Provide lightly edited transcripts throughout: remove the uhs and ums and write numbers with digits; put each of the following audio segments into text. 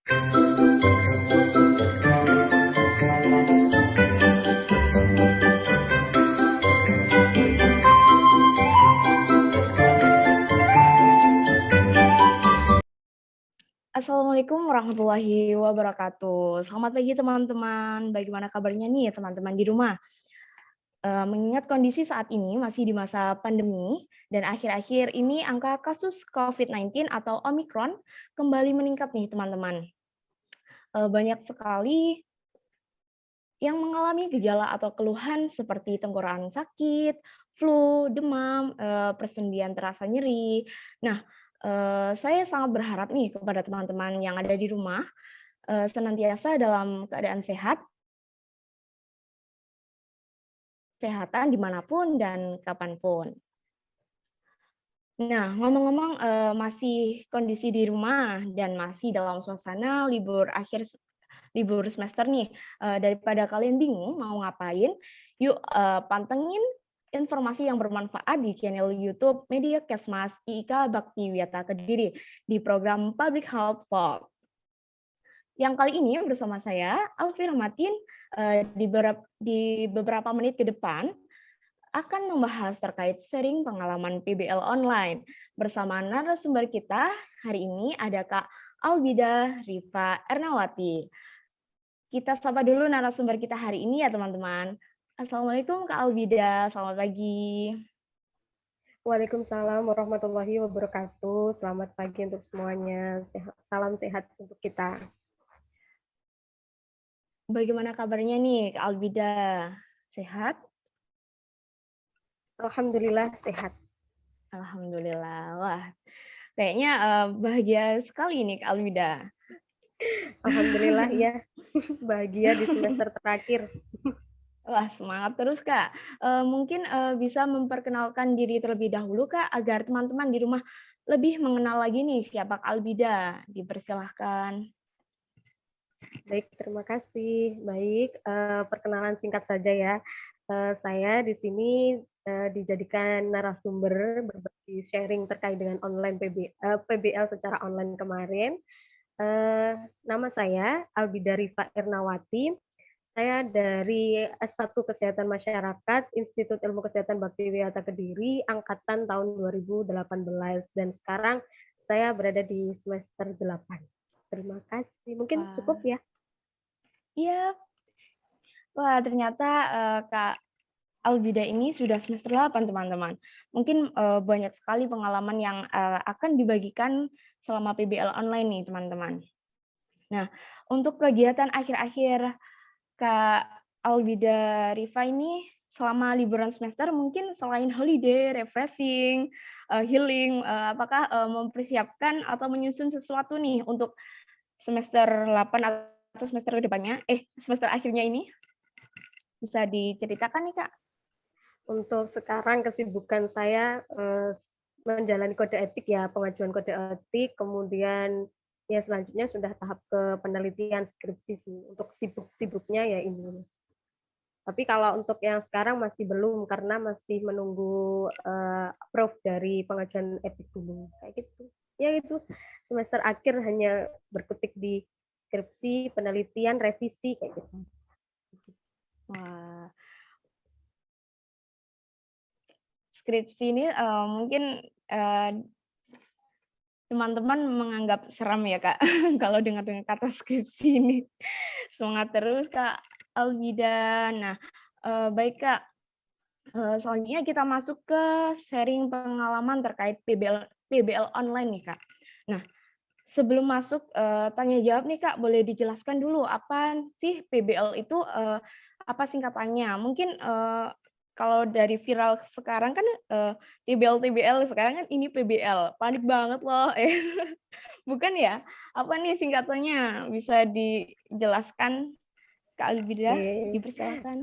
Assalamualaikum warahmatullahi wabarakatuh. Selamat pagi teman-teman. Bagaimana kabarnya nih teman-teman di rumah? Mengingat kondisi saat ini masih di masa pandemi dan akhir-akhir ini angka kasus COVID-19 atau Omikron kembali meningkat nih teman-teman. Banyak sekali yang mengalami gejala atau keluhan seperti tenggorokan sakit, flu, demam, persendian terasa nyeri. Nah, saya sangat berharap nih kepada teman-teman yang ada di rumah senantiasa dalam keadaan sehat, kesehatan dimanapun dan kapanpun. Nah, ngomong-ngomong masih kondisi di rumah dan masih dalam suasana libur semester nih, daripada kalian bingung mau ngapain, yuk pantengin informasi yang bermanfaat di channel YouTube Media Kesmas IIK Bakti Wiata Kediri di program Public Health Talk. Yang kali ini bersama saya, Alfi Rahmatin, di beberapa menit ke depan akan membahas terkait sharing pengalaman PBL online. Bersama narasumber kita hari ini ada Kak Albida Rifa Ernawati. Kita sapa dulu narasumber kita hari ini ya teman-teman. Assalamualaikum Kak Albida, selamat pagi. Waalaikumsalam warahmatullahi wabarakatuh. Selamat pagi untuk semuanya. Salam sehat untuk kita. Bagaimana kabarnya nih Kak Albida? Sehat? Alhamdulillah sehat. Alhamdulillah. Wah, kayaknya bahagia sekali nih Kak Albida. Alhamdulillah ya, bahagia di semester terakhir. Wah, semangat terus, Kak. Mungkin bisa memperkenalkan diri terlebih dahulu, Kak, agar teman-teman di rumah lebih mengenal lagi nih siapa Kak Albida. Dipersilahkan. Baik, terima kasih. Baik, perkenalan singkat saja ya. Saya di sini dijadikan narasumber berbagi sharing terkait dengan online PBL secara online kemarin. Nama saya Albida Rifa Ernawati. Saya dari S1 Kesehatan Masyarakat, Institut Ilmu Kesehatan Bakti Wiata Kediri, angkatan tahun 2018. Dan sekarang saya berada di semester 8. Terima kasih. Mungkin cukup ya? Iya. Wah, ternyata Kak Albida ini sudah semester 8, teman-teman. Mungkin banyak sekali pengalaman yang akan dibagikan selama PBL online nih, teman-teman. Nah, untuk kegiatan akhir-akhir Kak Albida Rifa ini selama liburan semester mungkin selain holiday, refreshing, healing, apakah mempersiapkan atau menyusun sesuatu nih untuk semester 8 atau semester kedepannya? Semester akhirnya ini? Bisa diceritakan nih, Kak? Untuk sekarang kesibukan saya menjalani kode etik ya, pengajuan kode etik, kemudian ya selanjutnya sudah tahap ke penelitian skripsi sih. Untuk sibuk-sibuknya ya ini. Tapi kalau untuk yang sekarang masih belum karena masih menunggu approve dari pengajuan etik dulu kayak gitu. Ya itu semester akhir hanya berkutik di skripsi, penelitian, revisi kayak gitu. Wah. Skripsi ini mungkin teman-teman menganggap seram ya, Kak, kalau dengar kata skripsi ini. Semangat terus, Kak Albida. Nah, baik, Kak. Selanjutnya kita masuk ke sharing pengalaman terkait PBL online nih, Kak. Nah, sebelum masuk tanya jawab nih, Kak, boleh dijelaskan dulu apa sih PBL itu, apa singkatannya? Mungkin kalau dari viral sekarang kan TBL sekarang kan ini PBL, panik banget loh. Bukan ya? Apa nih singkatannya? Bisa dijelaskan, Kak Albida? Oke. Dipersilakan.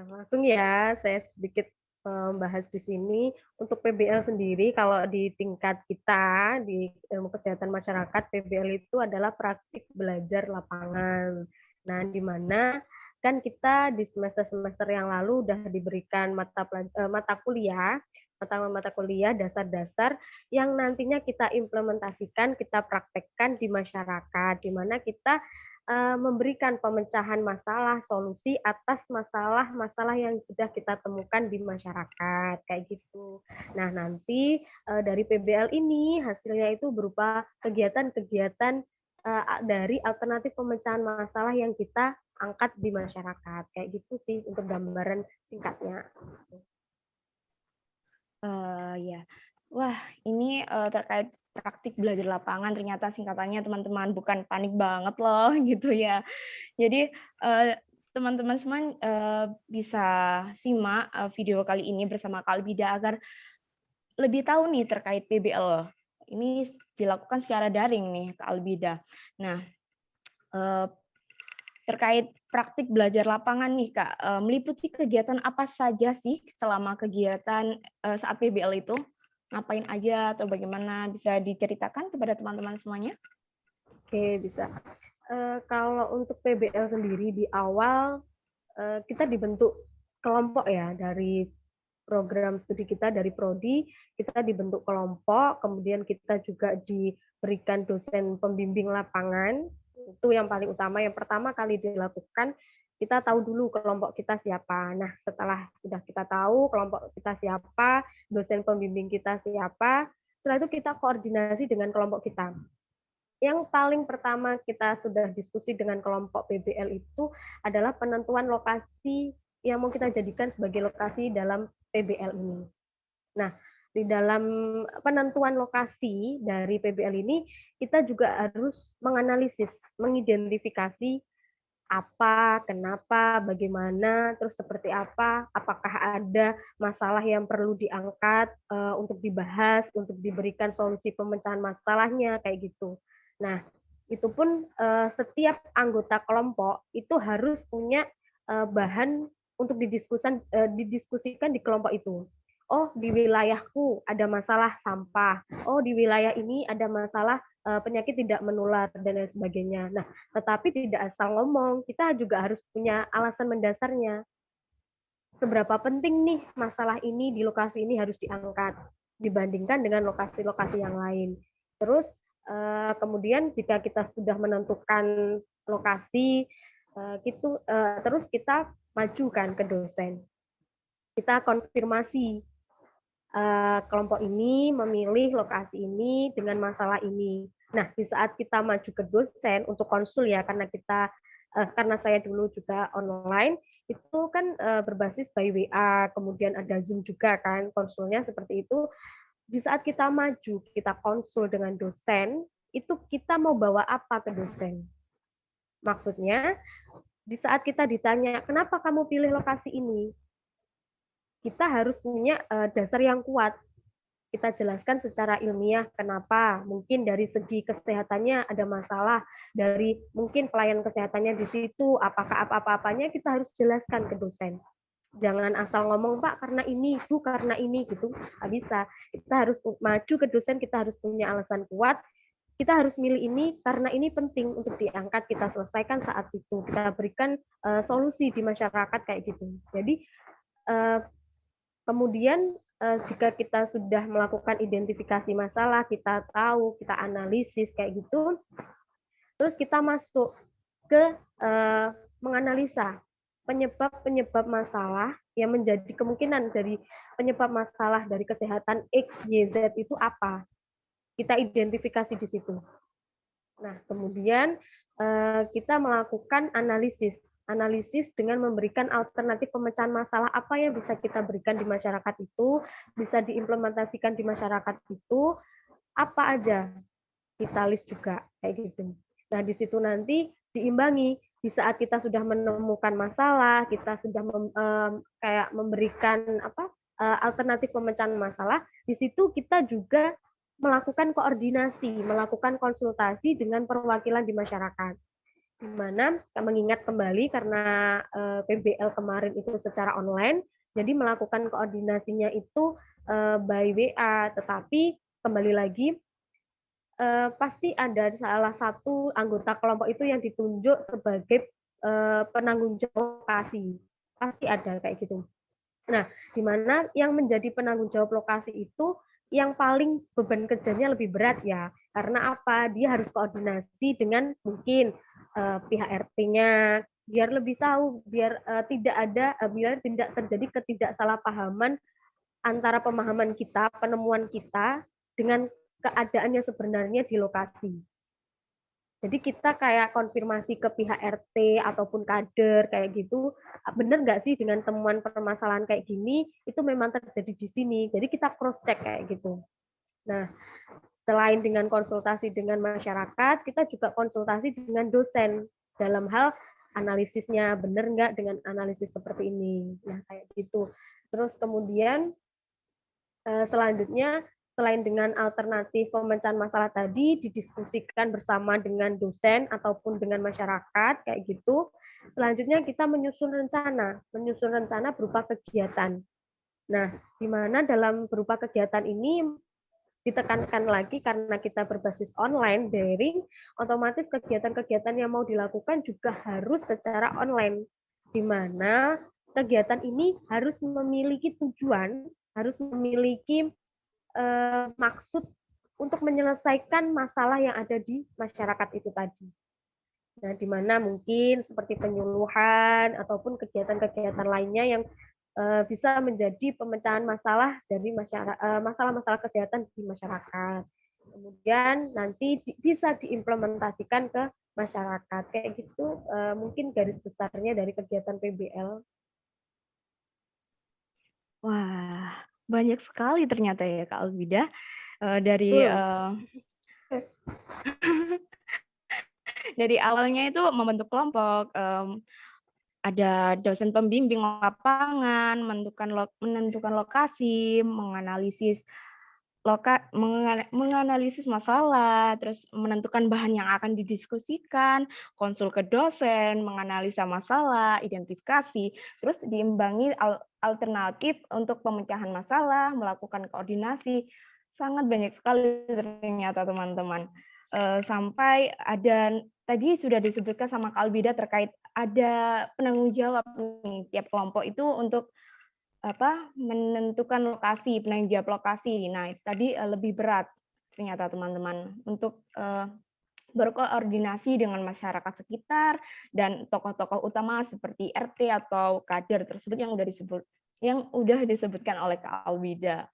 Langsung ya, saya sedikit membahas di sini. Untuk PBL sendiri, kalau di tingkat kita, di ilmu kesehatan masyarakat, PBL itu adalah praktik belajar lapangan. Nah, di mana kan kita di semester-semester yang lalu udah diberikan mata kuliah mata kuliah dasar-dasar yang nantinya kita implementasikan, kita praktekkan di masyarakat, di mana kita memberikan pemecahan masalah, solusi atas masalah-masalah yang sudah kita temukan di masyarakat, kayak gitu. Nah, nanti dari PBL ini hasilnya itu berupa kegiatan-kegiatan dari alternatif pemecahan masalah yang kita angkat di masyarakat, kayak gitu sih untuk gambaran singkatnya. Ya. Wah, ini terkait praktik belajar lapangan ternyata singkatannya teman-teman, bukan panik banget loh gitu ya. Jadi, teman-teman semua, bisa simak, video kali ini bersama Kak Albida agar lebih tahu nih terkait PBL. Ini dilakukan secara daring nih Kak Albida. Nah, eee, terkait praktik belajar lapangan nih Kak, meliputi kegiatan apa saja sih selama kegiatan, saat PBL itu? Ngapain aja atau bagaimana? Bisa diceritakan kepada teman-teman semuanya? Oke, bisa. Kalau untuk PBL sendiri di awal, kita dibentuk kelompok ya, dari program studi kita, dari prodi, kita dibentuk kelompok, kemudian kita juga diberikan dosen pembimbing lapangan, itu yang paling utama, yang pertama kali dilakukan, kita tahu dulu kelompok kita siapa. Nah, setelah sudah kita tahu kelompok kita siapa, dosen pembimbing kita siapa, setelah itu kita koordinasi dengan kelompok kita. Yang paling pertama kita sudah diskusi dengan kelompok PBL itu adalah penentuan lokasi yang mau kita jadikan sebagai lokasi dalam PBL ini. Nah, di dalam penentuan lokasi dari PBL ini, kita juga harus menganalisis, mengidentifikasi apa, kenapa, bagaimana, terus seperti apa, apakah ada masalah yang perlu diangkat untuk dibahas, untuk diberikan solusi pemecahan masalahnya, kayak gitu. Nah, itu pun setiap anggota kelompok itu harus punya bahan untuk didiskusikan di kelompok itu. Oh, di wilayahku ada masalah sampah. Oh, di wilayah ini ada masalah penyakit tidak menular dan lain sebagainya. Nah, tetapi tidak asal ngomong, kita juga harus punya alasan mendasarnya. Seberapa penting nih masalah ini di lokasi ini harus diangkat dibandingkan dengan lokasi-lokasi yang lain. Terus kemudian jika kita sudah menentukan lokasi, terus kita majukan ke dosen. Kita konfirmasi kelompok ini memilih lokasi ini dengan masalah ini. Nah, di saat kita maju ke dosen untuk konsul ya, karena saya dulu juga online, itu kan berbasis by WA, kemudian ada Zoom juga kan, konsulnya seperti itu. Di saat kita maju, kita konsul dengan dosen, itu kita mau bawa apa ke dosen? Maksudnya, di saat kita ditanya, kenapa kamu pilih lokasi ini? Kita harus punya dasar yang kuat. Kita jelaskan secara ilmiah kenapa. Mungkin dari segi kesehatannya ada masalah, dari mungkin pelayan kesehatannya di situ, apakah apa-apanya kita harus jelaskan ke dosen. Jangan asal ngomong, Pak, karena ini, Bu, karena ini, gitu. Nggak bisa. Kita harus maju ke dosen, kita harus punya alasan kuat, kita harus milih ini karena ini penting untuk diangkat, kita selesaikan saat itu. Kita berikan solusi di masyarakat kayak gitu. Jadi, kemudian jika kita sudah melakukan identifikasi masalah, kita tahu, kita analisis kayak gitu, terus kita masuk ke menganalisa penyebab-penyebab masalah yang menjadi kemungkinan dari penyebab masalah dari kesehatan X, Y, Z itu apa. Kita identifikasi di situ. Nah, kemudian kita melakukan analisis dengan memberikan alternatif pemecahan masalah apa yang bisa kita berikan di masyarakat itu, bisa diimplementasikan di masyarakat itu, apa aja, kita list juga, kayak gitu. Nah, di situ nanti diimbangi, di saat kita sudah menemukan masalah, kita sudah kayak memberikan alternatif pemecahan masalah, di situ kita juga melakukan koordinasi, melakukan konsultasi dengan perwakilan di masyarakat. Di mana mengingat kembali karena PBL kemarin itu secara online, jadi melakukan koordinasinya itu by WA, tetapi kembali lagi pasti ada salah satu anggota kelompok itu yang ditunjuk sebagai penanggung jawab lokasi. Pasti ada kayak gitu. Nah, di mana yang menjadi penanggung jawab lokasi itu yang paling beban kerjanya lebih berat ya. Karena apa? Dia harus koordinasi dengan mungkin pihak RT-nya, biar lebih tahu, biar tidak ada, biar tidak terjadi ketidaksalahpahaman antara pemahaman kita, penemuan kita dengan keadaannya sebenarnya di lokasi. Jadi kita kayak konfirmasi ke pihak RT ataupun kader kayak gitu, bener nggak sih dengan temuan permasalahan kayak gini, itu memang terjadi di sini. Jadi kita cross check kayak gitu. Nah, selain dengan konsultasi dengan masyarakat, kita juga konsultasi dengan dosen dalam hal analisisnya bener nggak dengan analisis seperti ini. Nah, kayak gitu. Terus kemudian selanjutnya, selain dengan alternatif pemecahan masalah tadi, didiskusikan bersama dengan dosen ataupun dengan masyarakat, kayak gitu. Selanjutnya kita menyusun rencana berupa kegiatan. Nah, di mana dalam berupa kegiatan ini ditekankan lagi karena kita berbasis online, daring, otomatis kegiatan-kegiatan yang mau dilakukan juga harus secara online. Di mana kegiatan ini harus memiliki tujuan, harus memiliki maksud untuk menyelesaikan masalah yang ada di masyarakat itu tadi. Nah, di mana mungkin seperti penyuluhan ataupun kegiatan-kegiatan lainnya yang bisa menjadi pemecahan masalah dari masalah-masalah kesehatan di masyarakat. Kemudian nanti bisa diimplementasikan ke masyarakat. Kayak gitu mungkin garis besarnya dari kegiatan PBL. Wah, banyak sekali ternyata ya Kak Albida dari Betul. dari awalnya itu membentuk kelompok, ada dosen pembimbing lapangan, menentukan lokasi, menganalisis masalah, terus menentukan bahan yang akan didiskusikan, konsul ke dosen, menganalisa masalah, identifikasi, terus diimbangi alternatif untuk pemecahan masalah, melakukan koordinasi. Sangat banyak sekali ternyata teman-teman. Sampai ada tadi sudah disebutkan sama Kak Albida terkait ada penanggung jawab nih tiap kelompok itu untuk menentukan lokasi, penanggung jawab lokasi. Nah, tadi lebih berat ternyata teman-teman untuk berkoordinasi dengan masyarakat sekitar dan tokoh-tokoh utama seperti RT atau kader tersebut yang udah disebutkan oleh Kak Albida.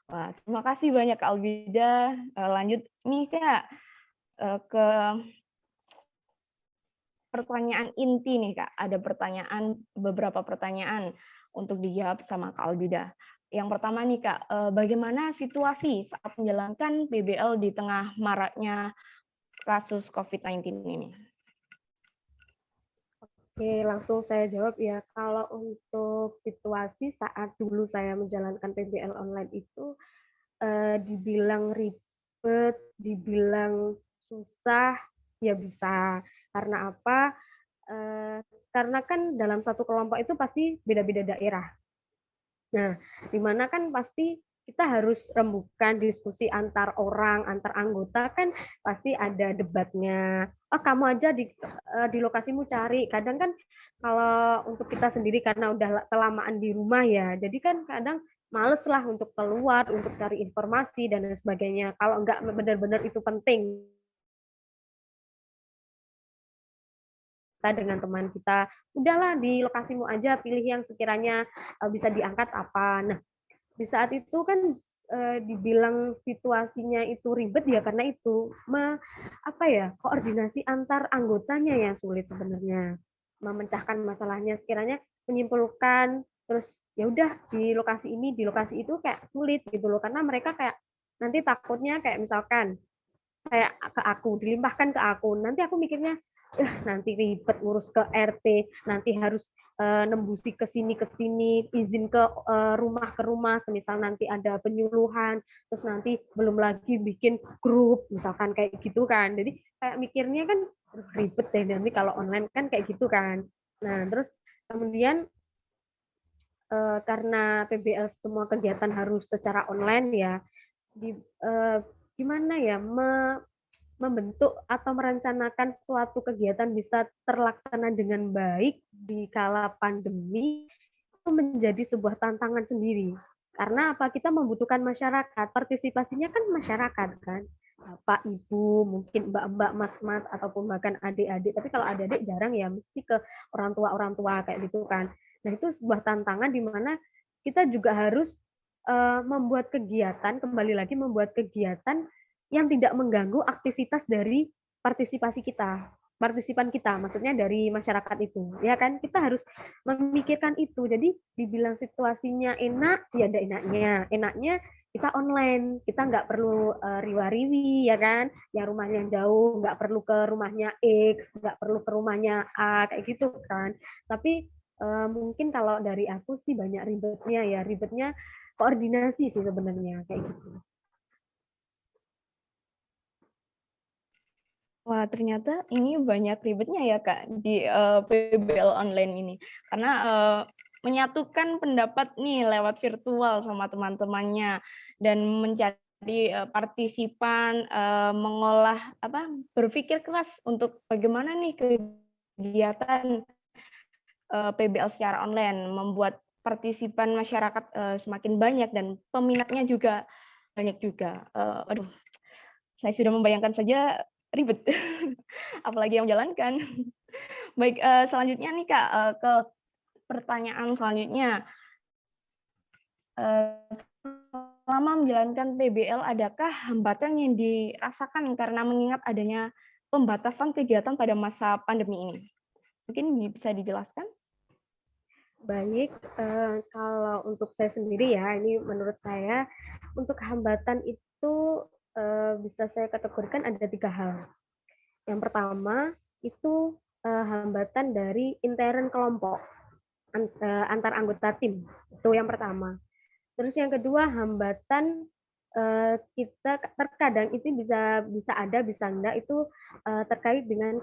Wah, terima kasih banyak Kak Albida. Lanjut nih Kak ke pertanyaan inti nih Kak. Ada beberapa pertanyaan untuk dijawab sama Kak Albida. Yang pertama nih Kak, bagaimana situasi saat menjalankan PBL di tengah maraknya kasus COVID-19 ini? Oke, langsung saya jawab ya. Kalau untuk situasi saat dulu saya menjalankan PBL online itu, dibilang ribet, dibilang susah, ya bisa. Karena apa? Karena kan dalam satu kelompok itu pasti beda-beda daerah. Nah, di mana kan pasti kita harus rembukan diskusi antar orang, antar anggota kan pasti ada debatnya. Oh, kamu aja di lokasimu cari. Kadang kan kalau untuk kita sendiri karena udah kelamaan di rumah ya, jadi kan kadang males lah untuk keluar, untuk cari informasi dan lain sebagainya. Kalau nggak benar-benar itu penting, kita dengan teman kita, udahlah di lokasimu aja, pilih yang sekiranya bisa diangkat apa. Nah, di saat itu kan dibilang situasinya itu ribet ya karena itu koordinasi antar anggotanya yang sulit sebenarnya memecahkan masalahnya sekiranya menyimpulkan terus ya udah di lokasi itu kayak sulit gitu loh karena mereka kayak nanti takutnya kayak misalkan kayak ke aku, dilimpahkan ke aku. Nanti aku mikirnya, nanti ribet ngurus ke RT, nanti harus nembusi ke sini, izin ke rumah, semisal nanti ada penyuluhan, terus nanti belum lagi bikin grup, misalkan kayak gitu kan. Jadi kayak mikirnya kan ribet deh nanti kalau online kan kayak gitu kan. Nah, terus kemudian karena PBL semua kegiatan harus secara online ya, di, gimana ya membentuk atau merencanakan suatu kegiatan bisa terlaksana dengan baik di kala pandemi menjadi sebuah tantangan sendiri. Karena apa? Kita membutuhkan masyarakat, partisipasinya kan masyarakat kan. Bapak, Ibu, mungkin Mbak-mbak, Mas-mas, ataupun bahkan adik-adik. Tapi kalau adik-adik jarang ya, mesti ke orang tua kayak gitu kan. Nah, itu sebuah tantangan di mana kita juga harus membuat kegiatan, kembali lagi membuat kegiatan yang tidak mengganggu aktivitas dari partisipasi kita, partisipan kita, maksudnya dari masyarakat itu, ya kan? Kita harus memikirkan itu. Jadi dibilang situasinya enak, ya ada enaknya. Enaknya kita online, kita nggak perlu riwa-riwi, ya kan? Yang rumahnya jauh, nggak perlu ke rumahnya X, nggak perlu ke rumahnya A, kayak gitu kan. Tapi mungkin kalau dari aku sih banyak ribetnya ya, ribetnya koordinasi sih sebenarnya kayak gitu. Wah, ternyata ini banyak ribetnya ya, Kak, di PBL online ini. Karena menyatukan pendapat nih lewat virtual sama teman-temannya dan mencari partisipan, mengolah berpikir keras untuk bagaimana nih kegiatan PBL secara online, membuat partisipan masyarakat semakin banyak dan peminatnya juga banyak juga. Aduh, saya sudah membayangkan saja ribet, apalagi yang menjalankan. Baik, selanjutnya nih Kak, ke pertanyaan selanjutnya. Selama menjalankan PBL, adakah hambatan yang dirasakan karena mengingat adanya pembatasan kegiatan pada masa pandemi ini? Mungkin bisa dijelaskan? Baik, kalau untuk saya sendiri ya, ini menurut saya untuk hambatan itu bisa saya kategorikan ada 3 hal. Yang pertama itu hambatan dari intern kelompok antar anggota tim, itu yang pertama. Terus yang kedua hambatan kita terkadang itu bisa bisa ada bisa enggak itu terkait dengan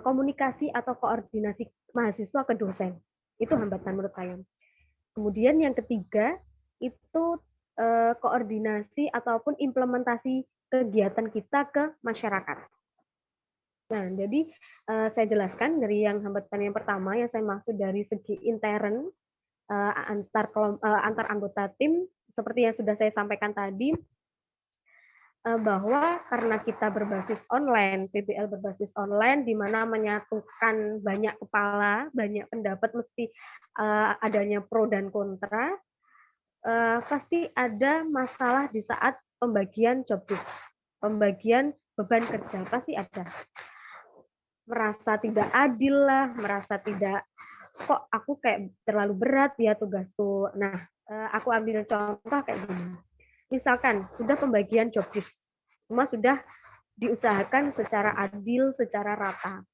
komunikasi atau koordinasi mahasiswa ke dosen. Itu hambatan menurut saya. Kemudian yang ketiga itu koordinasi ataupun implementasi kegiatan kita ke masyarakat. Nah, jadi saya jelaskan dari yang hambatan yang pertama yang saya maksud dari segi intern antar anggota tim seperti yang sudah saya sampaikan tadi bahwa karena kita berbasis online, PBL berbasis online, di mana menyatukan banyak kepala, banyak pendapat, mesti adanya pro dan kontra, pasti ada masalah di saat pembagian job desk, pembagian beban kerja, pasti ada. Merasa tidak adil lah, merasa tidak, kok aku kayak terlalu berat ya tugasku. Nah, aku ambil contoh kayak gini. Misalkan sudah pembagian job desk, semua sudah diusahakan secara adil, secara rata.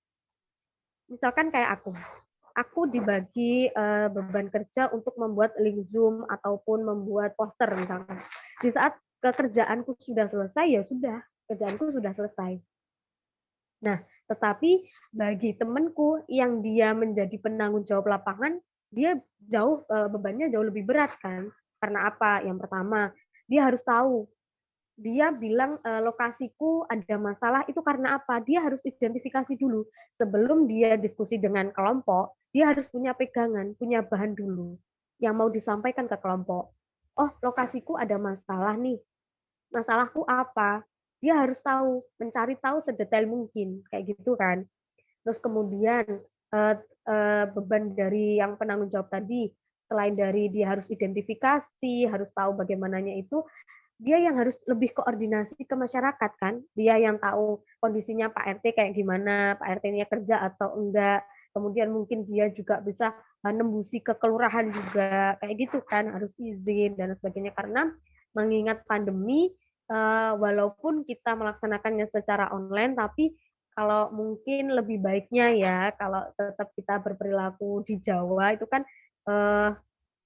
Misalkan kayak aku dibagi beban kerja untuk membuat link Zoom ataupun membuat poster misalkan. Di saat kerjaanku sudah selesai, ya sudah, kerjaanku sudah selesai. Nah, tetapi bagi temanku yang dia menjadi penanggung jawab lapangan, dia bebannya jauh lebih berat kan. Karena apa? Yang pertama, dia harus tahu. Dia bilang lokasiku ada masalah itu karena apa? Dia harus identifikasi dulu. Sebelum dia diskusi dengan kelompok, dia harus punya pegangan, punya bahan dulu yang mau disampaikan ke kelompok. Oh, lokasiku ada masalah nih. Masalahku apa? Dia harus tahu, mencari tahu sedetail mungkin, kayak gitu kan. Terus kemudian beban dari yang penanggung jawab tadi, selain dari dia harus identifikasi, harus tahu bagaimananya itu, dia yang harus lebih koordinasi ke masyarakat kan. Dia yang tahu kondisinya Pak RT kayak gimana, Pak RT-nya kerja atau enggak. Kemudian mungkin dia juga bisa nembusi ke kelurahan juga, kayak gitu kan, harus izin dan sebagainya. Karena mengingat pandemi, walaupun kita melaksanakannya secara online, tapi kalau mungkin lebih baiknya ya, kalau tetap kita berperilaku di Jawa itu kan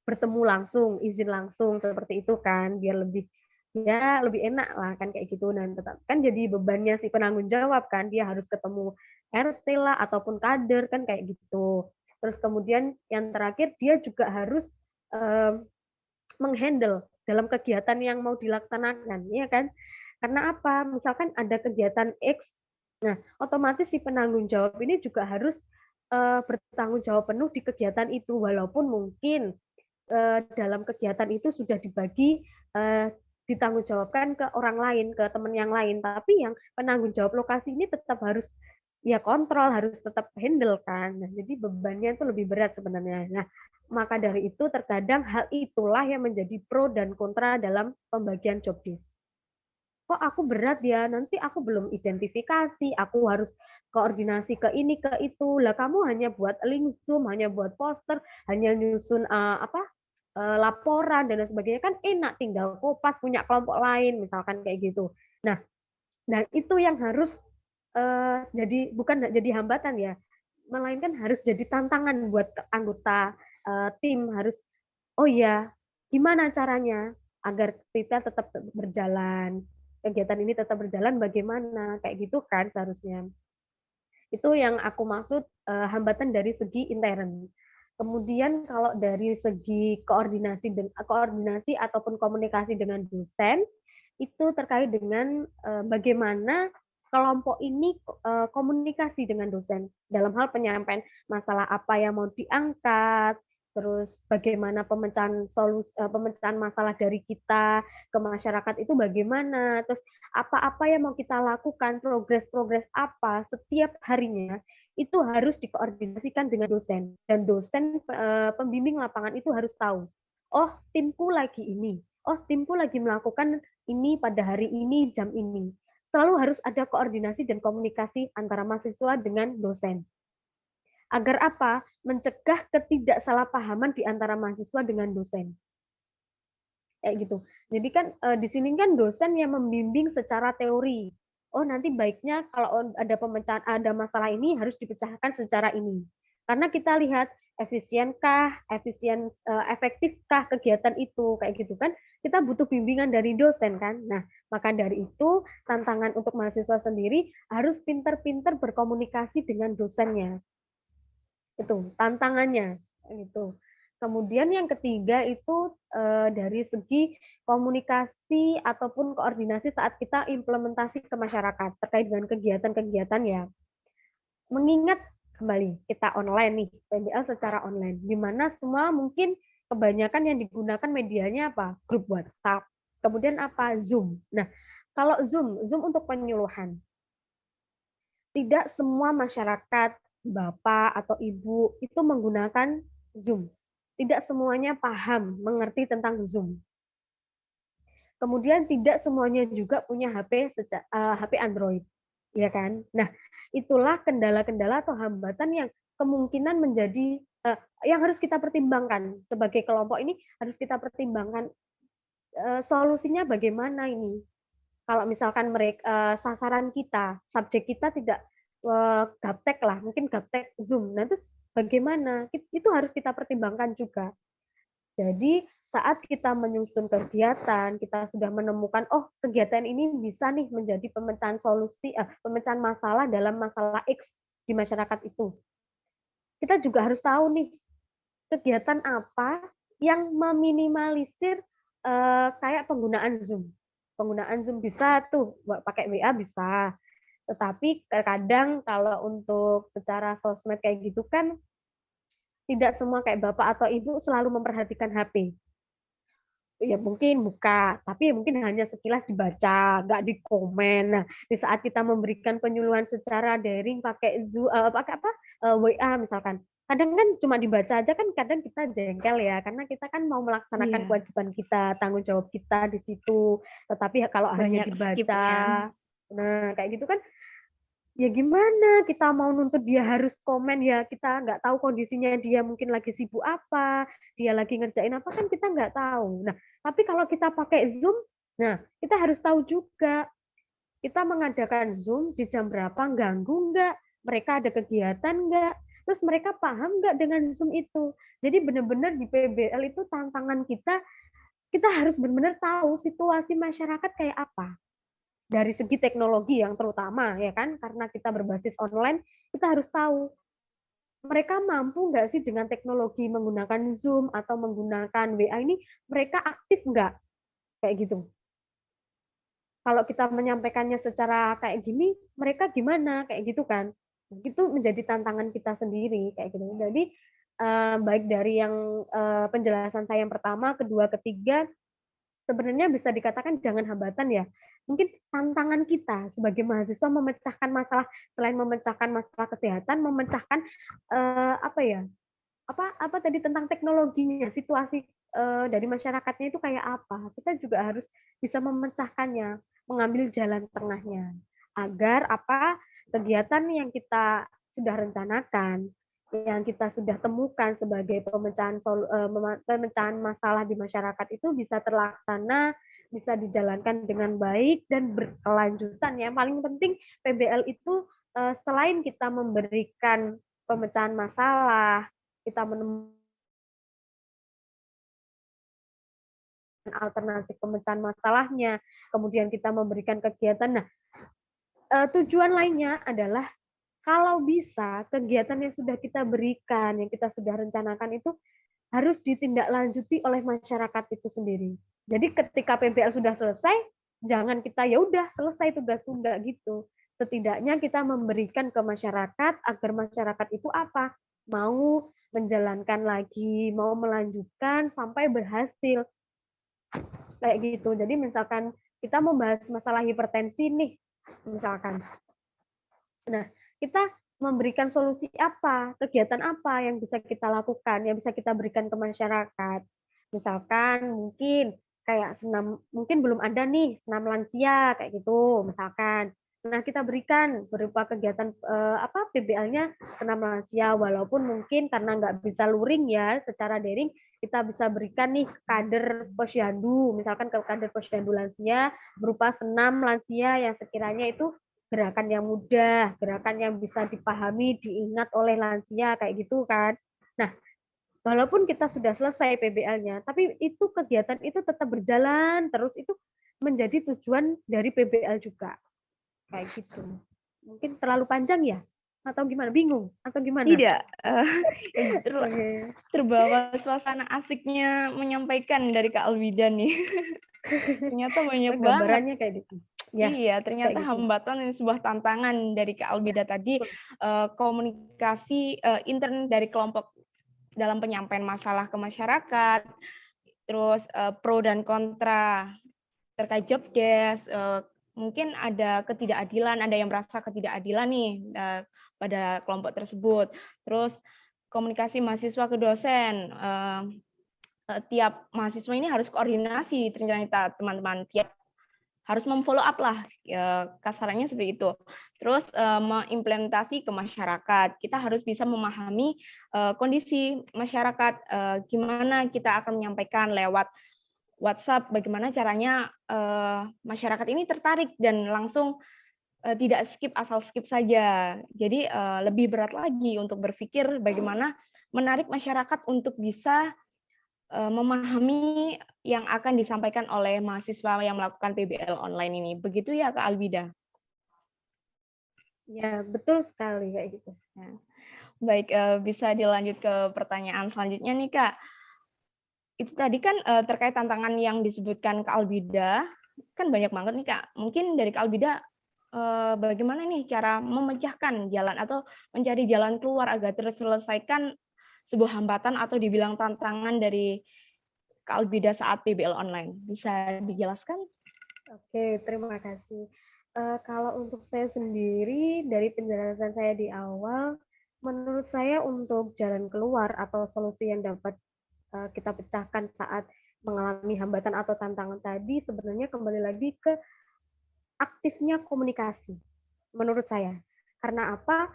bertemu langsung, izin langsung seperti itu kan, biar lebih enak lah kan kayak gitu. Dan tetap kan jadi bebannya si penanggung jawab kan, dia harus ketemu RT lah ataupun kader kan kayak gitu. Terus kemudian yang terakhir dia juga harus menghandle dalam kegiatan yang mau dilaksanakan, ya kan? Karena apa? Misalkan ada kegiatan X, nah otomatis si penanggung jawab ini juga harus bertanggung jawab penuh di kegiatan itu, walaupun mungkin dalam kegiatan itu sudah dibagi, ditanggungjawabkan ke orang lain, ke teman yang lain, tapi yang penanggung jawab lokasi ini tetap harus ya kontrol, harus tetap handle kan. Nah, jadi bebannya itu lebih berat sebenarnya. Nah, maka dari itu terkadang hal itulah yang menjadi pro dan kontra dalam pembagian job desk. Kok aku berat ya, nanti aku belum identifikasi, aku harus koordinasi ke ini, ke itu. Lah kamu hanya buat link Zoom, hanya buat poster, hanya nyusun laporan dan lain sebagainya kan enak, tinggal kopas punya kelompok lain misalkan kayak gitu. Nah, nah itu yang harus jadi bukan jadi hambatan ya, melainkan harus jadi tantangan buat anggota tim harus, oh ya, gimana caranya agar kita tetap berjalan, kegiatan ini tetap berjalan bagaimana, kayak gitu kan seharusnya. Itu yang aku maksud hambatan dari segi intern. Kemudian kalau dari segi koordinasi ataupun komunikasi dengan dosen, itu terkait dengan bagaimana kelompok ini komunikasi dengan dosen dalam hal penyampaian masalah apa yang mau diangkat, terus bagaimana pemecahan masalah dari kita ke masyarakat itu bagaimana, terus apa-apa yang mau kita lakukan, progres-progres apa setiap harinya itu harus dikoordinasikan dengan dosen dan dosen pembimbing lapangan itu harus tahu. Oh, timku lagi ini. Oh, timku lagi melakukan ini pada hari ini jam ini. Selalu harus ada koordinasi dan komunikasi antara mahasiswa dengan dosen. Agar apa? Mencegah ketidaksalahpahaman di antara mahasiswa dengan dosen. Kayak gitu. Jadi kan di sini kan dosen yang membimbing secara teori. Oh, nanti baiknya kalau ada masalah ini harus dipecahkan secara ini. Karena kita lihat efektifkah kegiatan itu kayak gitu kan. Kita butuh bimbingan dari dosen kan. Nah, maka dari itu tantangan untuk mahasiswa sendiri harus pintar-pintar berkomunikasi dengan dosennya. Itu tantangannya gitu. Kemudian yang ketiga itu dari segi komunikasi ataupun koordinasi saat kita implementasi ke masyarakat terkait dengan kegiatan-kegiatan ya. Mengingat kembali kita online nih, PBL secara online, di mana semua mungkin kebanyakan yang digunakan medianya apa? Grup WhatsApp, kemudian apa? Zoom. Nah, kalau Zoom untuk penyuluhan. Tidak semua masyarakat, bapak atau ibu itu menggunakan Zoom. Tidak semuanya paham, mengerti tentang Zoom. Kemudian tidak semuanya juga punya HP Android, ya kan? Nah, itulah kendala-kendala atau hambatan yang kemungkinan menjadi yang harus kita pertimbangkan sebagai kelompok ini harus kita pertimbangkan solusinya bagaimana ini. Kalau misalkan sasaran kita, subjek kita tidak gaptek lah, mungkin gaptek Zoom. Nah, terus bagaimana? Itu harus kita pertimbangkan juga. Jadi saat kita menyusun kegiatan, kita sudah menemukan, oh kegiatan ini bisa nih menjadi pemecahan masalah dalam masalah X di masyarakat itu. Kita juga harus tahu nih, kegiatan apa yang meminimalisir kayak penggunaan Zoom. Penggunaan Zoom bisa tuh, pakai WA bisa. Tetapi terkadang kalau untuk secara sosmed kayak gitu kan tidak semua kayak bapak atau ibu selalu memperhatikan HP. Ya mungkin buka, tapi mungkin hanya sekilas dibaca, nggak di komen. Nah, di saat kita memberikan penyuluhan secara daring pakai WA misalkan, kadang kan cuma dibaca aja kan kadang kita jengkel ya, karena kita kan mau melaksanakan Iya, kewajiban kita, tanggung jawab kita di situ. Tetapi kalau hanya banyak dibaca, skip-nya. nah kayak gitu kan ya gimana kita mau nuntut dia harus komen ya kita nggak tahu kondisinya dia mungkin lagi sibuk apa, dia lagi ngerjain apa kan kita nggak tahu. Nah, tapi kalau kita pakai Zoom, nah kita harus tahu juga kita mengadakan Zoom di jam berapa, ganggu nggak, mereka ada kegiatan nggak, terus mereka paham nggak dengan Zoom itu. Jadi benar-benar di PBL itu tantangan kita harus benar-benar tahu situasi masyarakat kayak apa dari segi teknologi yang terutama ya kan karena kita berbasis online kita harus tahu mereka mampu nggak sih dengan teknologi menggunakan Zoom atau menggunakan WA ini mereka aktif nggak kayak gitu. Kalau kita menyampaikannya secara kayak gini mereka gimana kayak gitu kan itu menjadi tantangan kita sendiri kayak gitu. Jadi baik dari yang penjelasan saya yang pertama, kedua, ketiga, sebenarnya bisa dikatakan jangan hambatan ya. Mungkin tantangan kita sebagai mahasiswa memecahkan masalah, selain memecahkan masalah kesehatan, memecahkan apa ya? Apa tadi tentang teknologinya, situasi dari masyarakatnya itu kayak apa. Kita juga harus bisa memecahkannya, mengambil jalan tengahnya. Agar apa? Kegiatan yang kita sudah rencanakan, yang kita sudah temukan sebagai pemecahan masalah di masyarakat itu bisa terlaksana, bisa dijalankan dengan baik dan berkelanjutan. Yang paling penting PBL itu selain kita memberikan pemecahan masalah, kita menemukan alternatif pemecahan masalahnya, kemudian kita memberikan kegiatan. Nah, tujuan lainnya adalah kalau bisa kegiatan yang sudah kita berikan, yang kita sudah rencanakan itu harus ditindaklanjuti oleh masyarakat itu sendiri. Jadi ketika PBL sudah selesai, jangan kita ya udah selesai tugasku, enggak gitu. Setidaknya kita memberikan ke masyarakat agar masyarakat itu apa? Mau menjalankan lagi, mau melanjutkan sampai berhasil. Kayak gitu. Jadi misalkan kita membahas masalah hipertensi nih, misalkan. Nah, kita memberikan solusi apa, kegiatan apa yang bisa kita lakukan, yang bisa kita berikan ke masyarakat. Misalkan mungkin kayak senam, mungkin belum ada nih senam lansia kayak gitu, misalkan. Nah, kita berikan berupa kegiatan PBL-nya senam lansia, walaupun mungkin karena nggak bisa luring ya secara daring, kita bisa berikan nih kader posyandu, misalkan ke kader posyandu lansia berupa senam lansia yang sekiranya itu gerakan yang mudah, gerakan yang bisa dipahami, diingat oleh lansia, kayak gitu kan. Nah, walaupun kita sudah selesai PBL-nya, tapi itu kegiatan itu tetap berjalan terus, itu menjadi tujuan dari PBL juga. Kayak gitu. Mungkin terlalu panjang ya? Atau gimana? Bingung? Atau gimana? Tidak, terbawa suasana asiknya menyampaikan dari Kak Alwida nih. Ternyata banyak banget. Gambarannya kayak gitu. Ya, Iya, ternyata kayak gitu. hambatan dan sebuah tantangan dari Kak Albida tadi, komunikasi intern dari kelompok dalam penyampaian masalah ke masyarakat, terus pro dan kontra terkait job desk, mungkin ada ketidakadilan, ada yang merasa ketidakadilan nih pada kelompok tersebut. Terus komunikasi mahasiswa ke dosen, tiap mahasiswa ini harus koordinasi ternyata teman-teman, tiap harus memfollow up lah, kasarannya seperti itu. Terus mengimplementasi ke masyarakat. Kita harus bisa memahami kondisi masyarakat, gimana kita akan menyampaikan lewat WhatsApp, bagaimana caranya masyarakat ini tertarik dan langsung tidak skip, asal skip saja. Jadi lebih berat lagi untuk berpikir bagaimana menarik masyarakat untuk bisa memahami yang akan disampaikan oleh mahasiswa yang melakukan PBL online ini. Begitu ya, Kak Albida? Ya, betul sekali kayak gitu. Ya. Baik, bisa dilanjut ke pertanyaan selanjutnya nih, Kak. Itu tadi kan terkait tantangan yang disebutkan Kak Albida, kan banyak banget nih, Kak. Mungkin dari Kak Albida, bagaimana nih cara memecahkan jalan atau mencari jalan keluar agar terselesaikan sebuah hambatan atau dibilang tantangan dari Kak Albida saat PBL online. Bisa dijelaskan? Oke, terima kasih. Kalau untuk saya sendiri, dari penjelasan saya di awal, menurut saya untuk jalan keluar atau solusi yang dapat kita pecahkan saat mengalami hambatan atau tantangan tadi, sebenarnya kembali lagi ke aktifnya komunikasi, menurut saya. Karena apa?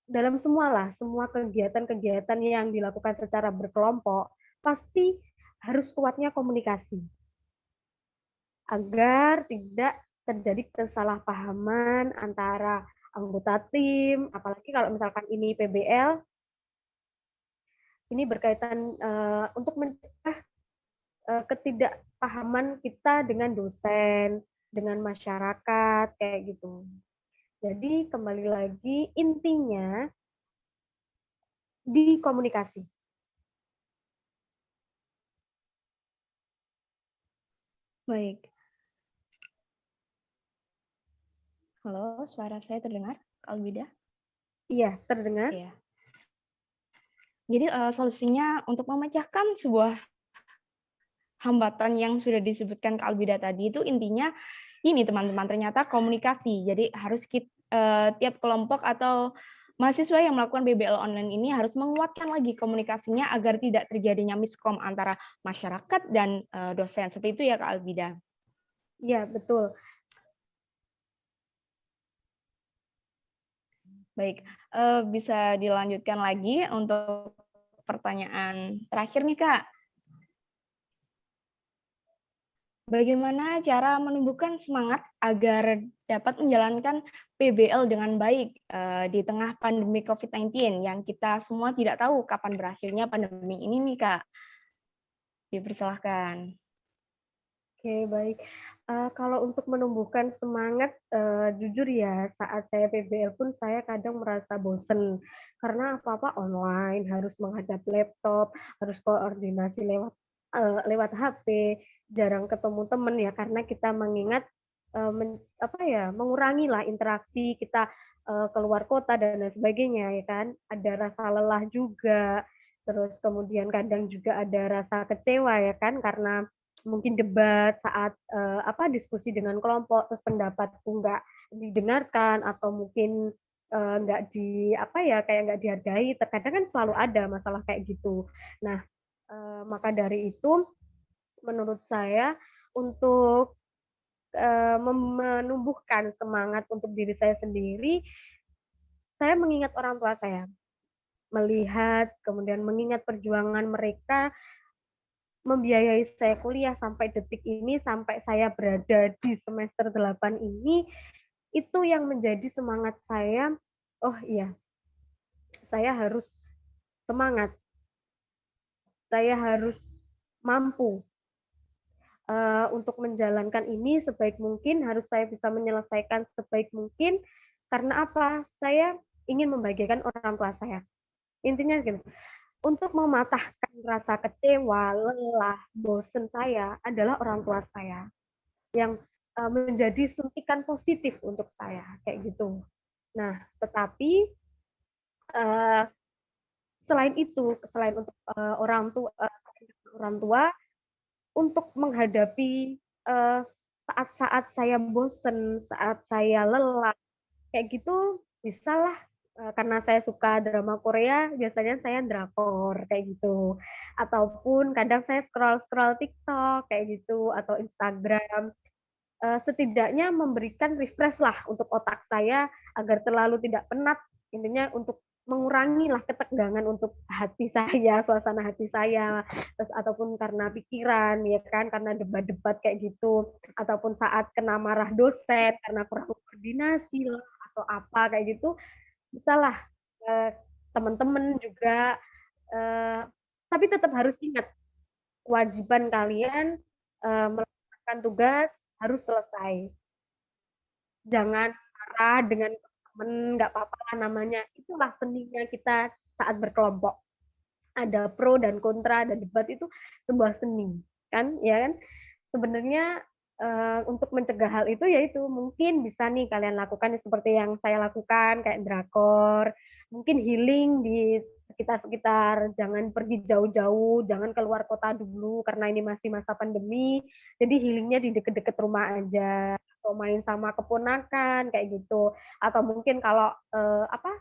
Dalam semua kegiatan-kegiatan yang dilakukan secara berkelompok, pasti harus kuatnya komunikasi agar tidak terjadi kesalahpahaman antara anggota tim, apalagi kalau misalkan ini PBL, ini berkaitan untuk mencegah ketidakpahaman kita dengan dosen, dengan masyarakat, kayak gitu. Jadi kembali lagi intinya di komunikasi. Baik. Halo, suara saya terdengar, Kak Albida? Iya, terdengar? Iya. Jadi solusinya untuk memecahkan sebuah hambatan yang sudah disebutkan Kak Albida tadi itu intinya ini teman-teman, ternyata komunikasi. Jadi harus tiap kelompok atau mahasiswa yang melakukan BBL online ini harus menguatkan lagi komunikasinya agar tidak terjadinya miskom antara masyarakat dan dosen. Seperti itu ya Kak Albida. Iya, betul. Baik, bisa dilanjutkan lagi untuk pertanyaan terakhir nih Kak. Bagaimana cara menumbuhkan semangat agar dapat menjalankan PBL dengan baik di tengah pandemi COVID-19 yang kita semua tidak tahu kapan berakhirnya pandemi ini nih Kak? Dipersilahkan. Oke, baik. Kalau untuk menumbuhkan semangat, jujur ya, saat saya PBL pun saya kadang merasa bosen, karena apa-apa online, harus menghadap laptop, harus koordinasi lewat HP, jarang ketemu teman ya, karena kita mengingat, apa ya, mengurangilah interaksi kita, keluar kota dan lain sebagainya ya kan. Ada rasa lelah juga, terus kemudian kadang juga ada rasa kecewa ya kan, karena mungkin debat saat diskusi dengan kelompok terus pendapatku nggak didengarkan atau mungkin nggak kayak nggak dihargai, terkadang kan selalu ada masalah kayak gitu. Nah, maka dari itu menurut saya untuk menumbuhkan semangat untuk diri saya sendiri, saya mengingat orang tua saya, melihat kemudian mengingat perjuangan mereka membiayai saya kuliah sampai detik ini, sampai saya berada di semester 8 ini, itu yang menjadi semangat saya, "Oh iya, saya harus semangat, saya harus mampu, untuk menjalankan ini sebaik mungkin, harus saya bisa menyelesaikan sebaik mungkin." Karena apa? Saya ingin membahagiakan orang tua saya. Intinya gini, untuk mematahkan rasa kecewa, lelah, bosen saya adalah orang tua saya. Yang menjadi suntikan positif untuk saya, kayak gitu. Nah, tetapi selain itu, selain untuk orang tua, untuk menghadapi saat-saat saya bosen, saat saya lelah, kayak gitu bisalah, karena saya suka drama Korea, biasanya saya drakor kayak gitu. Ataupun kadang saya scroll-scroll TikTok kayak gitu atau Instagram. Setidaknya memberikan refresh-lah untuk otak saya agar terlalu tidak penat, intinya untuk mengurangilah ketegangan untuk hati saya, suasana hati saya, terus ataupun karena pikiran ya kan, karena debat-debat kayak gitu, ataupun saat kena marah dosen karena kurang koordinasi lah atau apa kayak gitu, bisalah teman-teman juga, eee, tapi tetap harus ingat kewajiban kalian, melaksanakan tugas harus selesai. Jangan marah dengan temen, nggak apa-apa lah namanya, itulah seninya kita saat berkelompok. Ada pro dan kontra dan debat itu sebuah seni, kan, ya kan? Sebenarnya, untuk mencegah hal itu, yaitu mungkin bisa nih kalian lakukan seperti yang saya lakukan, kayak drakor, mungkin healing di sekitar-sekitar, jangan pergi jauh-jauh, jangan keluar kota dulu karena ini masih masa pandemi, jadi healing-nya di deket-deket rumah aja, atau main sama keponakan, kayak gitu. Atau mungkin kalau,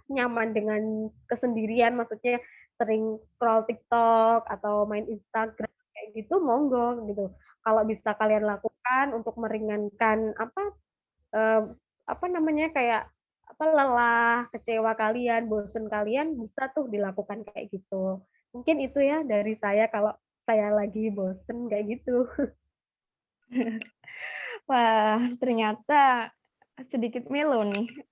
nyaman dengan kesendirian, maksudnya sering scroll TikTok atau main Instagram, kayak gitu, monggo, gitu. Kalau bisa kalian lakukan untuk meringankan eee, kayak lelah, kecewa kalian, bosen kalian, bisa tuh dilakukan kayak gitu. Mungkin itu ya dari saya kalau saya lagi bosen kayak gitu. Wah, ternyata sedikit melo nih.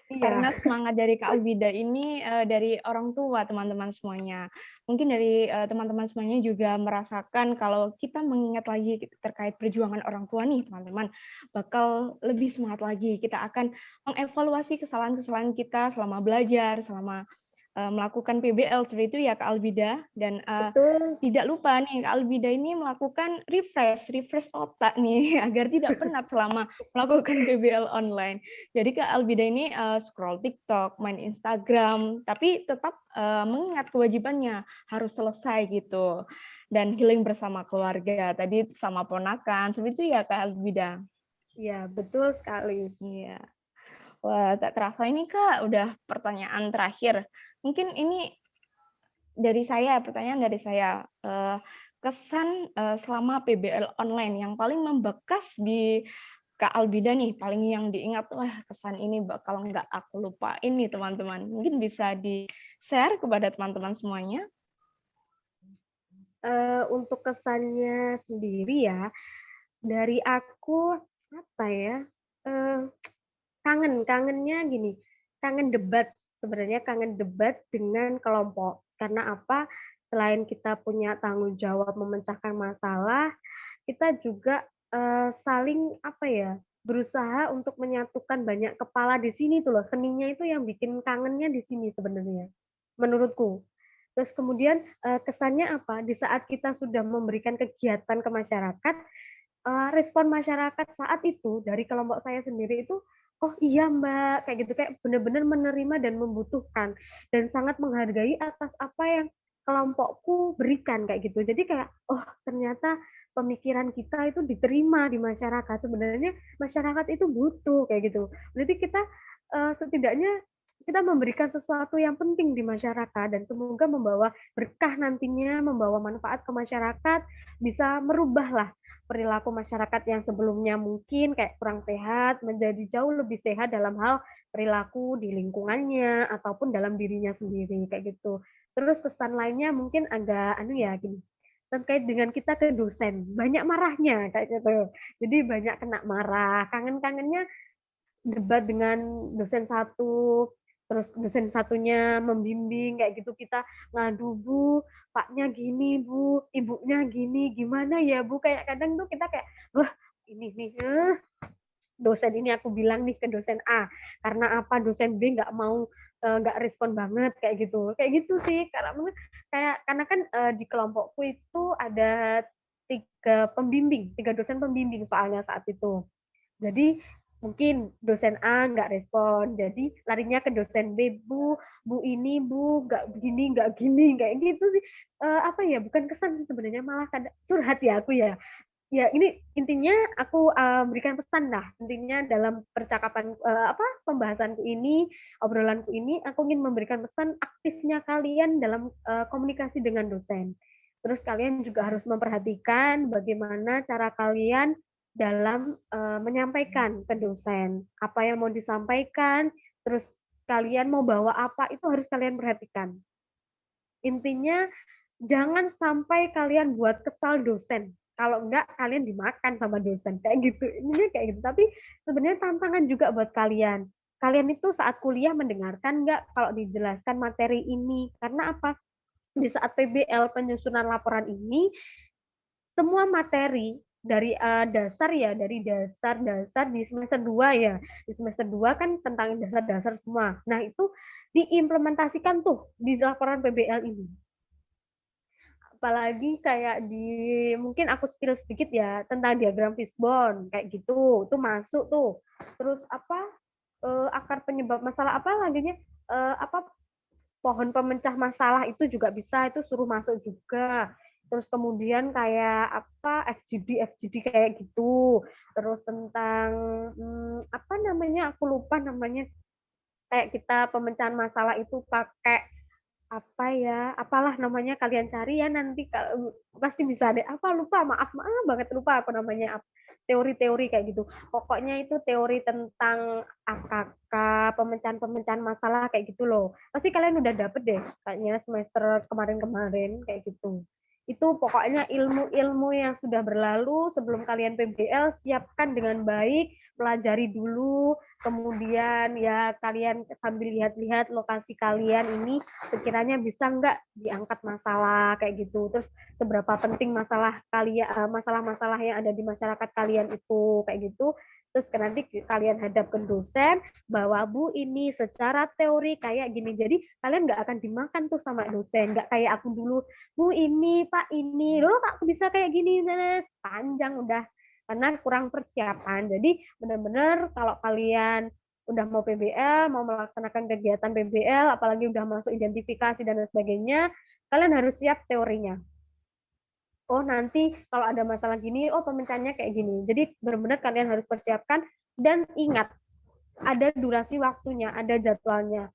Iya, Karena semangat dari Kak Albida ini, dari orang tua teman-teman semuanya. Mungkin dari, teman-teman semuanya juga merasakan kalau kita mengingat lagi terkait perjuangan orang tua nih teman-teman, bakal lebih semangat lagi. Kita akan mengevaluasi kesalahan-kesalahan kita selama belajar, selama melakukan PBL seperti itu ya Kak Albida, dan Betul. tidak lupa nih Kak Albida ini melakukan refresh otak nih agar tidak penat selama melakukan PBL online. Jadi Kak Albida ini scroll TikTok, main Instagram, tapi tetap mengingat kewajibannya harus selesai gitu. Dan healing bersama keluarga, tadi sama ponakan, seperti itu ya Kak Albida. Iya, betul sekali. Iya. Wah, tak terasa ini Kak, udah pertanyaan terakhir. Mungkin ini pertanyaan dari saya. Kesan selama PBL online yang paling membekas di Kak Albida nih, paling yang diingat, wah kesan ini kalau nggak aku lupain nih teman-teman. Mungkin bisa di-share kepada teman-teman semuanya. Untuk kesannya sendiri ya, dari aku apa ya? Uh, kangennya gini, kangen debat, sebenarnya kangen debat dengan kelompok. Karena apa? Selain kita punya tanggung jawab memecahkan masalah, kita juga saling apa ya, berusaha untuk menyatukan banyak kepala di sini tuh loh. Seninya itu yang bikin kangennya di sini sebenarnya, menurutku. Terus kemudian kesannya apa? Di saat kita sudah memberikan kegiatan ke masyarakat, respon masyarakat saat itu dari kelompok saya sendiri itu, "Oh iya Mbak," kayak gitu, kayak benar-benar menerima dan membutuhkan, dan sangat menghargai atas apa yang kelompokku berikan, kayak gitu. Jadi kayak, oh ternyata pemikiran kita itu diterima di masyarakat, sebenarnya masyarakat itu butuh, kayak gitu. Berarti kita, setidaknya kita memberikan sesuatu yang penting di masyarakat dan semoga membawa berkah nantinya, membawa manfaat ke masyarakat, bisa merubahlah perilaku masyarakat yang sebelumnya mungkin kayak kurang sehat menjadi jauh lebih sehat dalam hal perilaku di lingkungannya ataupun dalam dirinya sendiri kayak gitu. Terus kesan lainnya mungkin agak gini, terkait dengan kita ke dosen, banyak marahnya kayak gitu. Jadi banyak kena marah, kangen-kangennya debat dengan dosen satu, terus dosen satunya membimbing kayak gitu, kita ngadu, "Bu, Paknya gini, Bu, Ibunya gini, gimana ya, Bu?" Kayak kadang tuh kita kayak, "Wah, ini nih, dosen ini aku bilang nih ke dosen A, karena apa dosen B nggak mau, nggak respon banget," kayak gitu. Kayak gitu sih, karena kan, di kelompokku itu ada 3 dosen pembimbing soalnya saat itu. Jadi mungkin dosen A nggak respon, jadi larinya ke dosen B, Bu ini Bu, nggak gini, kayak gitu sih. Apa ya, bukan kesan sih sebenarnya, malah curhat ya aku ya. Ya ini intinya aku, berikan pesan lah, intinya dalam percakapan, pembahasanku ini, obrolanku ini, aku ingin memberikan pesan aktifnya kalian dalam, komunikasi dengan dosen. Terus kalian juga harus memperhatikan bagaimana cara kalian dalam, menyampaikan ke dosen. Apa yang mau disampaikan, terus kalian mau bawa apa, itu harus kalian perhatikan. Intinya jangan sampai kalian buat kesal dosen, kalau enggak kalian dimakan sama dosen, kayak gitu. Intinya kayak gitu, tapi sebenarnya tantangan juga buat kalian. Kalian itu saat kuliah mendengarkan nggak kalau dijelaskan materi ini? Karena apa? Di saat PBL, penyusunan laporan ini, semua materi dari, dasar ya, dari dasar-dasar di semester 2 ya, di semester 2 kan tentang dasar-dasar semua. Nah, itu diimplementasikan tuh di laporan PBL ini. Apalagi kayak mungkin aku spill sedikit ya, tentang diagram fishbone, kayak gitu, itu masuk tuh. Terus apa, akar penyebab masalah apa lanjutnya, pohon pemecah masalah itu juga bisa, itu suruh masuk juga. Terus kemudian kayak FGD kayak gitu. Terus tentang, apa namanya, aku lupa namanya, kayak kita pemecahan masalah itu pakai apa ya, apalah namanya, kalian cari ya nanti pasti bisa deh. Apa lupa, maaf maaf banget lupa apa namanya, teori-teori kayak gitu. Pokoknya itu teori tentang AKK, pemecahan-pemecahan masalah kayak gitu loh. Pasti kalian udah dapet deh kayaknya semester kemarin-kemarin kayak gitu. Itu pokoknya ilmu-ilmu yang sudah berlalu sebelum kalian PBL, siapkan dengan baik, pelajari dulu, kemudian ya kalian sambil lihat-lihat lokasi kalian ini sekiranya bisa nggak diangkat masalah kayak gitu. Terus seberapa penting masalah kalian, masalah-masalah yang ada di masyarakat kalian itu kayak gitu. terus nanti kalian hadap ke dosen, bahwa Bu ini secara teori kayak gini. Jadi kalian nggak akan dimakan tuh sama dosen, nggak kayak aku dulu, Bu ini, Pak ini, loh kok bisa kayak gini, panjang udah karena kurang persiapan. Jadi benar-benar kalau kalian udah mau PBL, mau melaksanakan kegiatan PBL, apalagi udah masuk identifikasi dan lain sebagainya, kalian harus siap teorinya. Oh nanti kalau ada masalah gini, oh pemecahannya kayak gini. Jadi benar-benar kalian harus persiapkan dan ingat ada durasi waktunya, ada jadwalnya.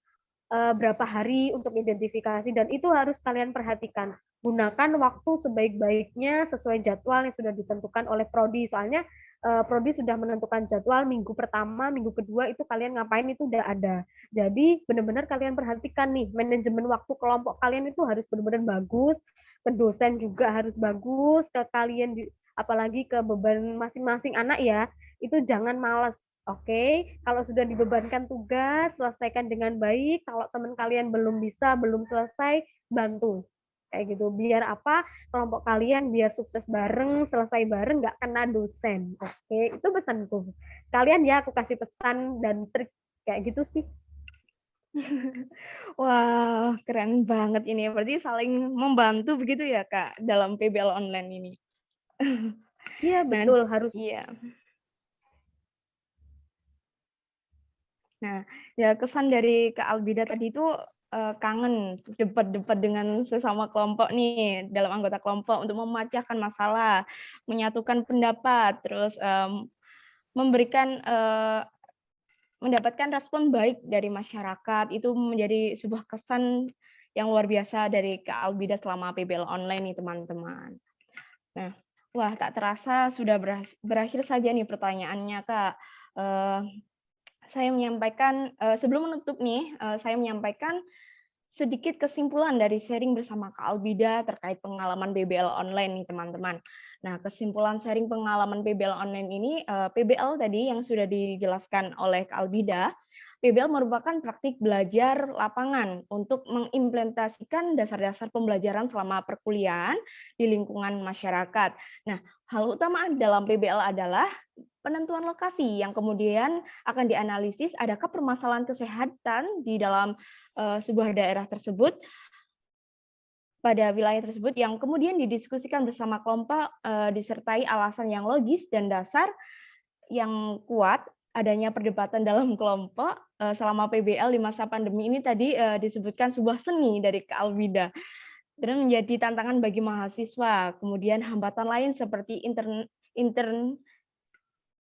Berapa hari untuk identifikasi dan itu harus kalian perhatikan. Gunakan waktu sebaik-baiknya sesuai jadwal yang sudah ditentukan oleh prodi. Soalnya prodi sudah menentukan jadwal minggu pertama, minggu kedua itu kalian ngapain itu udah ada. Jadi benar-benar kalian perhatikan nih manajemen waktu kelompok kalian itu harus benar-benar bagus. Ke dosen juga harus bagus, ke kalian apalagi ke beban masing-masing anak ya. Itu jangan malas. Oke, kalau sudah dibebankan tugas, selesaikan dengan baik. Kalau teman kalian belum bisa, belum selesai, bantu. Kayak gitu. Biar apa? Kelompok kalian biar sukses bareng, selesai bareng, nggak kena dosen. Oke, itu pesanku. Kalian ya, aku kasih pesan dan trik kayak gitu sih. Wah, keren banget ini. Berarti saling membantu begitu ya, Kak, dalam PBL online ini. Iya, Nah, betul. Harus. iya. Nah, ya kesan dari Kak Albida tadi itu kangen debat-debat dengan sesama kelompok nih, dalam anggota kelompok untuk memecahkan masalah, menyatukan pendapat, terus memberikan mendapatkan respon baik dari masyarakat. Itu menjadi sebuah kesan yang luar biasa dari Kak Albida selama PBL online nih, teman-teman. Nah, wah tak terasa sudah berakhir saja nih pertanyaannya, Kak. Saya menyampaikan sebelum menutup nih, saya menyampaikan sedikit kesimpulan dari sharing bersama Kak Albida terkait pengalaman PBL online nih, teman-teman. Nah, kesimpulan sharing pengalaman PBL online ini, PBL tadi yang sudah dijelaskan oleh Kak Albida, PBL merupakan praktik belajar lapangan untuk mengimplementasikan dasar-dasar pembelajaran selama perkuliahan di lingkungan masyarakat. Nah, hal utama dalam PBL adalah penentuan lokasi yang kemudian akan dianalisis adakah permasalahan kesehatan di dalam sebuah daerah tersebut pada wilayah tersebut yang kemudian didiskusikan bersama kelompok disertai alasan yang logis dan dasar yang kuat adanya perdebatan dalam kelompok selama PBL di masa pandemi ini tadi disebutkan sebuah seni dari Kak Albida dan menjadi tantangan bagi mahasiswa. Kemudian hambatan lain seperti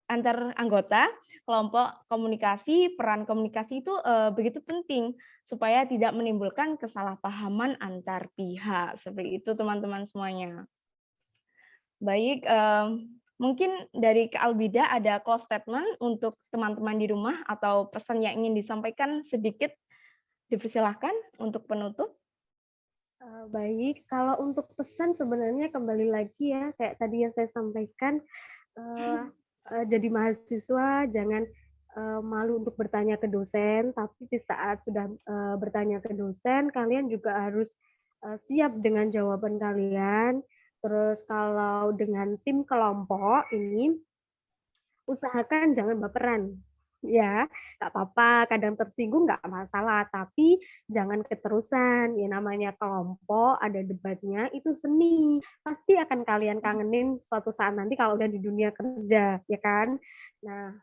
antar anggota kelompok komunikasi, peran komunikasi itu begitu penting supaya tidak menimbulkan kesalahpahaman antar pihak. Seperti itu teman-teman semuanya. Baik, mungkin dari Kak Albida ada close statement untuk teman-teman di rumah atau pesan yang ingin disampaikan sedikit, dipersilahkan untuk penutup. Baik, kalau untuk pesan sebenarnya kembali lagi ya, kayak tadi yang saya sampaikan, jadi mahasiswa jangan malu untuk bertanya ke dosen, tapi di saat sudah bertanya ke dosen, kalian juga harus siap dengan jawaban kalian. Terus kalau dengan tim kelompok ini, usahakan jangan baperan. Ya, nggak apa-apa, kadang tersinggung nggak masalah, tapi jangan keterusan. Ya namanya kelompok, ada debatnya, itu seni. Pasti akan kalian kangenin suatu saat nanti kalau udah di dunia kerja, ya kan? Nah,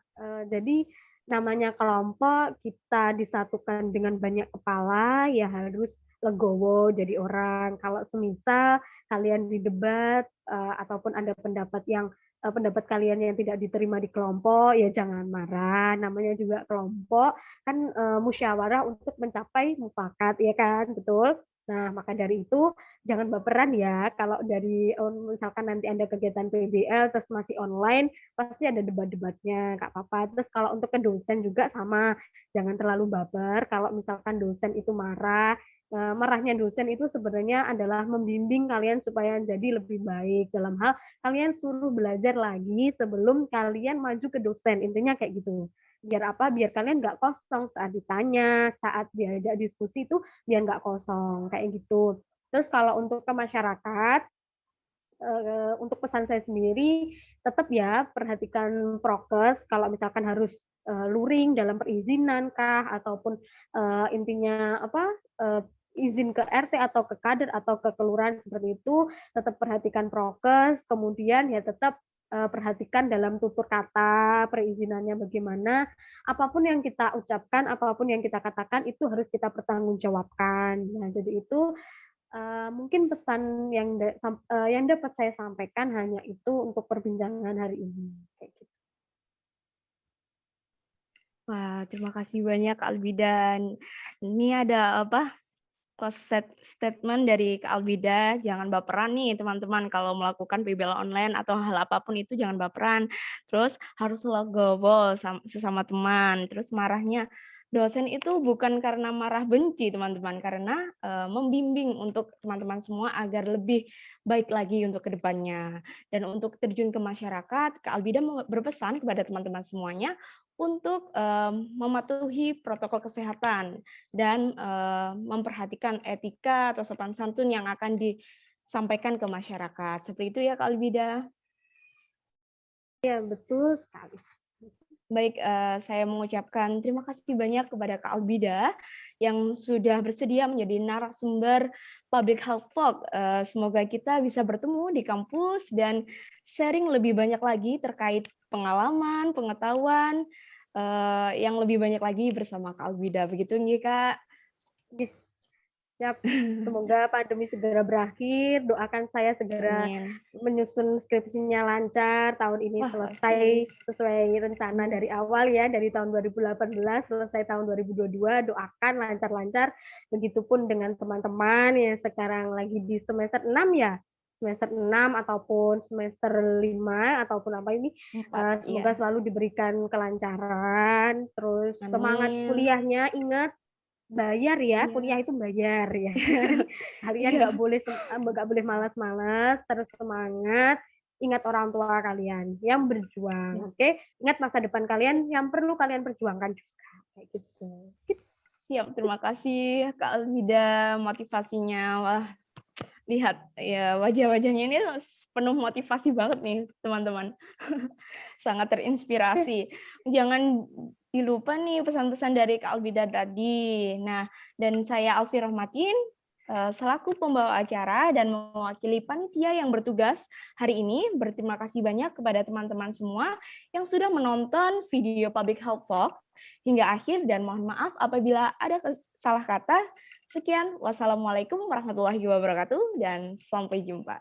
jadi namanya kelompok, kita disatukan dengan banyak kepala, ya harus legowo jadi orang. Kalau semisal kalian di debat, ataupun ada pendapat kalian yang tidak diterima di kelompok, ya jangan marah. Namanya juga kelompok, kan musyawarah untuk mencapai mufakat, ya kan? Betul? Nah, maka dari itu jangan baperan ya. Kalau dari misalkan nanti ada kegiatan PBL terus masih online, pasti ada debat-debatnya, nggak apa-apa. Terus kalau untuk ke dosen juga sama, jangan terlalu baper. Kalau misalkan dosen itu marah, marahnya dosen itu sebenarnya adalah membimbing kalian supaya jadi lebih baik dalam hal kalian suruh belajar lagi sebelum kalian maju ke dosen. Intinya kayak gitu. Biar apa? Biar kalian nggak kosong saat ditanya, saat diajak diskusi itu biar nggak kosong. Kayak gitu. Terus kalau untuk ke masyarakat, untuk pesan saya sendiri, tetap ya perhatikan prokes, kalau misalkan harus, luring dalam perizinan kah, ataupun, intinya apa, izin ke RT atau ke kader atau ke kelurahan seperti itu, tetap perhatikan prokes, kemudian ya tetap, perhatikan dalam tutur kata, perizinannya bagaimana, apapun yang kita ucapkan, apapun yang kita katakan itu harus kita pertanggungjawabkan. Nah, jadi itu mungkin pesan yang dapat saya sampaikan hanya itu untuk perbincangan hari ini, kayak gitu. Wah, terima kasih banyak Kak Albida. Ini ada apa, statement dari Kak Albida, jangan baperan nih teman-teman kalau melakukan PBL online atau hal apapun itu jangan baperan. Terus harus legowo sesama teman. Terus marahnya dosen itu bukan karena marah benci teman-teman, karena membimbing untuk teman-teman semua agar lebih baik lagi untuk kedepannya. Dan untuk terjun ke masyarakat, Kak Albida berpesan kepada teman-teman semuanya untuk mematuhi protokol kesehatan dan memperhatikan etika atau sopan santun yang akan disampaikan ke masyarakat. Seperti itu ya Kak Albida. Iya, betul sekali. Baik, saya mengucapkan terima kasih banyak kepada Kak Albida yang sudah bersedia menjadi narasumber Public Health Talk. Semoga kita bisa bertemu di kampus dan sharing lebih banyak lagi terkait pengalaman, pengetahuan, yang lebih banyak lagi bersama Kak Albida. Begitu nggih, Kak? Siap. Semoga pandemi segera berakhir, doakan saya segera Amin. menyusun skripsinya lancar, tahun ini Wah, selesai sesuai rencana dari awal ya, dari tahun 2018 selesai tahun 2022, doakan lancar-lancar. Begitupun dengan teman-teman yang sekarang lagi di semester 6 ya, semester 6 ataupun semester 5 ataupun apa ini, 4, iya. semoga selalu diberikan kelancaran, terus semangat Amin. kuliahnya, ingat bayar ya, kuliah Iya. itu bayar ya kan. Kalian Iya. nggak boleh malas-malas, terus semangat, ingat orang tua kalian yang Iya. berjuang, oke? Ingat masa depan kalian yang perlu kalian perjuangkan juga, kayak gitu. Siap, terima kasih Kak Almida motivasinya. Wah, lihat ya wajah-wajahnya ini penuh motivasi banget nih, teman-teman. Sangat terinspirasi. Jangan dilupa nih pesan-pesan dari Kak Albida tadi. Nah, dan saya Alfi Rahmatin, selaku pembawa acara dan mewakili panitia yang bertugas hari ini, berterima kasih banyak kepada teman-teman semua yang sudah menonton video Public Health Talk hingga akhir dan mohon maaf apabila ada salah kata. Sekian, wassalamualaikum warahmatullahi wabarakatuh dan sampai jumpa.